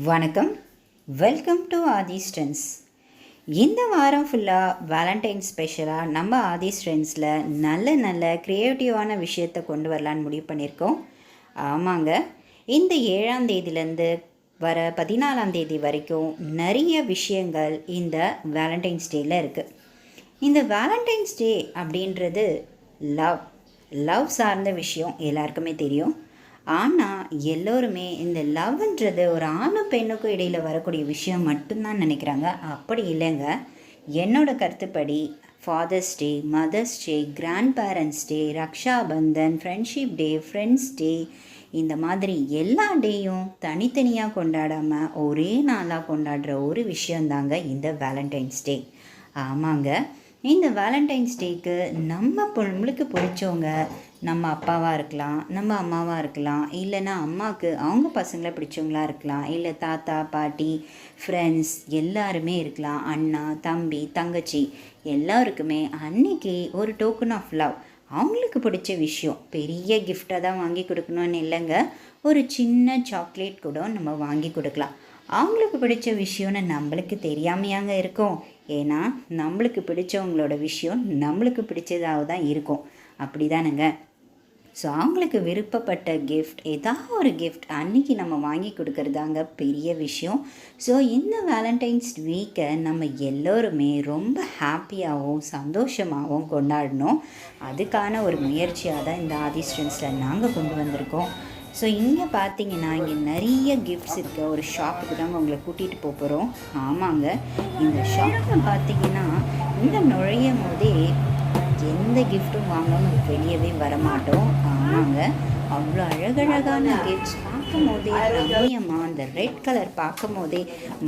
வணக்கம், welcome to Aadhi strength. இந்த வாரம் ஃபுல்லாக வேலண்டைன் ஸ்பெஷலாக நம்ம ஆதி ஸ்ட்ரென்ஸில் நல்ல நல்ல க்ரியேட்டிவான விஷயத்தை கொண்டு வரலான்னு முடிவு பண்ணியிருக்கோம். ஆமாங்க, இந்த 7ஆம் தேதியிலேருந்து வர 14ஆம் தேதி வரைக்கும் நிறைய விஷயங்கள் இந்த வேலண்டைன்ஸ் டேயில் இருக்குது. இந்த வேலண்டைன்ஸ் டே அப்படின்றது லவ் சார்ந்த விஷயம் எல்லாருக்குமே தெரியும். ஆனால் எல்லோருமே இந்த லவ்ன்றது ஒரு ஆணும் பெண்ணுக்கும் இடையில் வரக்கூடிய விஷயம் மட்டும்தான் நினைக்கிறாங்க. அப்படி இல்லைங்க. என்னோடய கருத்துப்படி father's day, mother's day, grand parents day, Rakshabandhan, friendship day, friends day, இந்த மாதிரி எல்லா டேயும் தனித்தனியாக கொண்டாடாமல் ஒரே நாளாக கொண்டாடுற ஒரு விஷயந்தாங்க இந்த வேலண்டைன்ஸ் டே. ஆமாங்க, இந்த வேலண்டைன்ஸ் டேக்கு நம்மளுக்கு பிடிச்சவங்க, நம்ம அப்பாவாக இருக்கலாம், நம்ம அம்மாவாக இருக்கலாம், இல்லைன்னா அம்மாவுக்கு அவங்க பசங்களை பிடிச்சவங்களாக இருக்கலாம், இல்லை தாத்தா பாட்டி ஃப்ரெண்ட்ஸ் எல்லாருமே இருக்கலாம், அண்ணா தம்பி தங்கச்சி எல்லாருக்குமே அன்னைக்கு ஒரு டோக்கன் ஆஃப் லவ், அவங்களுக்கு பிடிச்ச விஷயம் பெரிய கிஃப்டாக தான் வாங்கி கொடுக்கணும்னு இல்லைங்க, ஒரு சின்ன சாக்லேட் கூட நம்ம வாங்கி கொடுக்கலாம். அவங்களுக்கு பிடிச்ச விஷயம்னு நம்மளுக்கு தெரியாமையாங்க இருக்கும். ஏன்னா நம்மளுக்கு பிடிச்சவங்களோட விஷயம் நம்மளுக்கு பிடிச்சதாக தான் இருக்கும், அப்படி தானுங்க. ஸோ அவங்களுக்கு விருப்பப்பட்ட கிஃப்ட், ஏதாவது ஒரு கிஃப்ட் அன்றைக்கி நம்ம வாங்கி கொடுக்குறதாங்க பெரிய விஷயம். ஸோ இந்த வேலண்டைன்ஸ் வீக்கை நம்ம எல்லோருமே ரொம்ப ஹாப்பியாகவும் சந்தோஷமாகவும் கொண்டாடணும். அதுக்கான ஒரு முயற்சியாக தான் இந்த ஆதி ஸ்ட்ரென்ஸில் நாங்கள் கொண்டு வந்திருக்கோம். ஸோ இங்கே பார்த்தீங்கன்னா இங்கே நிறைய கிஃப்ட்ஸ் இருக்க ஒரு ஷாப்புக்கு தாங்க உங்களை கூட்டிகிட்டு போகிறோம். ஆமாங்க, இந்த ஷாப்பில் பார்த்தீங்கன்னா இந்த நுழையும் போதே எந்த கிஃப்ட்டும் வாங்காமல் வெளியவே வரமாட்டோம். ஆமாங்க, அவ்வளோ அழகழகான கிஃப்ட்ஸ் பார்க்கும் போதே ரம்மியமாக அந்த ரெட் கலர் பார்க்கும் போதே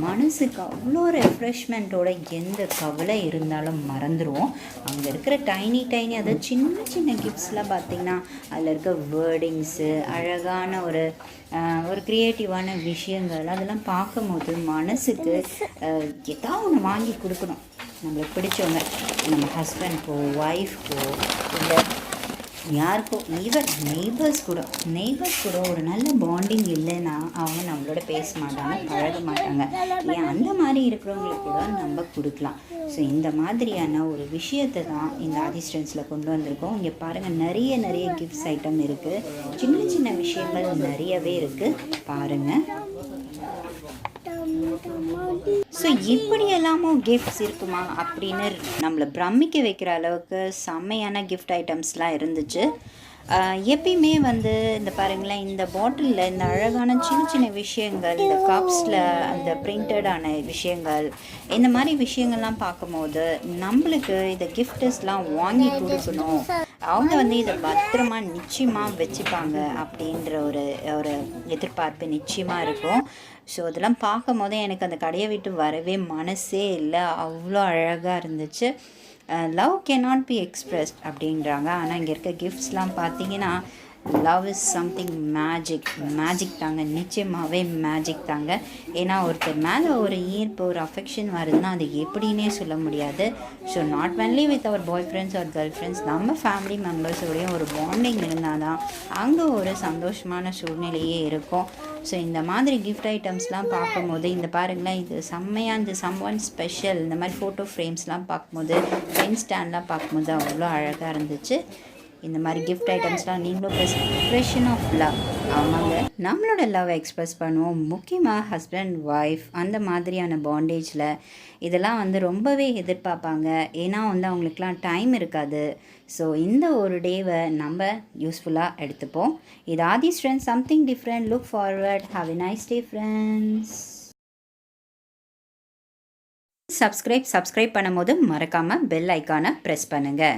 மனசுக்கு அவ்வளோ ரெஃப்ரெஷ்மெண்ட்டோட எந்த கவலை இருந்தாலும் மறந்துடுவோம். அங்கே இருக்கிற டைனி அதாவது சின்ன சின்ன கிஃப்ட்ஸ்லாம் பார்த்திங்கன்னா அதில் இருக்க வேர்டிங்ஸு, அழகான ஒரு க்ரியேட்டிவான விஷயங்கள் அதெல்லாம் பார்க்கும்போது மனசுக்கு ஏதாவது ஒன்று வாங்கி கொடுக்கணும். நம்மளுக்கு பிடிச்சவங்க, நம்ம ஹஸ்பண்ட்க்கோ ஒய்ஃப்க்கோ இல்லை யாருக்கோ, ஈவன் நெய்பர்ஸ் கூட ஒரு நல்ல பாண்டிங் இல்லைன்னா அவங்க நம்மளோட பேச மாட்டாங்க, பழக மாட்டாங்க. ஏன் அந்த மாதிரி இருக்கிறவங்களுக்கு கூட நம்ம கொடுக்கலாம். ஸோ இந்த மாதிரியான ஒரு விஷயத்தை தான் இந்த ஆதி ஸ்ட்ரென்ஸில் கொண்டு வந்திருக்கோம். இங்கே பாருங்கள், நிறைய கிஃப்ட்ஸ் ஐட்டம் இருக்குது, சின்ன சின்ன விஷயங்கள் நிறையவே இருக்குது, பாருங்கள். ஸோ இப்படியெல்லாமும் கிஃப்ட்ஸ் இருக்குமா அப்படின்னு நம்மளை பிரமிக்க வைக்கிற அளவுக்கு செம்மையான கிஃப்ட் ஐட்டம்ஸ்லாம் இருந்துச்சு. எப்பயுமே இந்த பாருங்களேன், இந்த பாட்டிலில் இந்த அழகான சின்ன சின்ன விஷயங்கள், இந்த கப்ஸில் அந்த பிரிண்டடான விஷயங்கள், இந்த மாதிரி விஷயங்கள்லாம் பார்க்கும்போது நம்மளுக்கு இந்த கிஃப்ட்ஸ்லாம் வாங்கி கொடுக்கணும், அவங்க இதை பத்திரமா நிச்சயமாக வச்சுப்பாங்க அப்படின்ற ஒரு எதிர்பார்ப்பு நிச்சயமாக இருக்கும். ஸோ அதெல்லாம் பார்க்கும் போதே எனக்கு அந்த கடையை விட்டு வரவே மனசே இல்லை, அவ்வளோ அழகாக இருந்துச்சு. லவ் கேனாட் பி எக்ஸ்ப்ரெஸ்ட் அப்படின்றாங்க. ஆனால் இங்கே இருக்க கிஃப்ட்ஸ்லாம் பார்த்தீங்கன்னா லவ் இஸ் சம்திங் மேஜிக் தாங்க, நிச்சயமாகவே மேஜிக் தாங்க. ஏன்னா ஒருத்தர் மேலே ஒரு ஈர்ப்பு, ஒரு அஃபெக்ஷன் வருதுன்னா அது எப்படின்னே சொல்ல முடியாது. So not only with our boyfriends or girlfriends, நம்ம ஃபேமிலி மெம்பர்ஸோடையும் ஒரு பாண்டிங் இருந்தால் தான் அங்கே ஒரு சந்தோஷமான சூழ்நிலையே இருக்கும். ஸோ இந்த மாதிரி கிஃப்ட் ஐட்டம்ஸ்லாம் பார்க்கும்போது இந்த பாருங்களேன், இது செம்மையாக இந்த சம்ஒன் ஸ்பெஷல் இந்த மாதிரி ஃபோட்டோ ஃப்ரேம்ஸ்லாம் பார்க்கும்போது, பென் ஸ்டாண்ட்லாம் பார்க்கும்போது அவ்வளோ அழகாக இருந்துச்சு. இந்த மாதிரி கிஃப்ட் ஐட்டம்ஸ்லாம் நீங்களும் எக்ஸ்ப்ரெஷன் ஆஃப் லவ். ஆமாங்க, நம்மளோட லவ் எக்ஸ்ப்ரெஸ் பண்ணுவோம். முக்கியமாக ஹஸ்பண்ட் ஒய்ஃப் அந்த மாதிரியான பாண்டேஜில் இதெல்லாம் ரொம்பவே எதிர்பார்ப்பாங்க. ஏன்னா அவங்களுக்குலாம் டைம் இருக்காது. ஸோ இந்த ஒரு டேவை நம்ம யூஸ்ஃபுல்லாக எடுத்துப்போம். இது ஆதி strength, something different. Look forward. Have a nice day friends. Subscribe பண்ணும்போது மறக்காமல் பெல் ஐக்கானை ப்ரெஸ் பண்ணுங்கள்.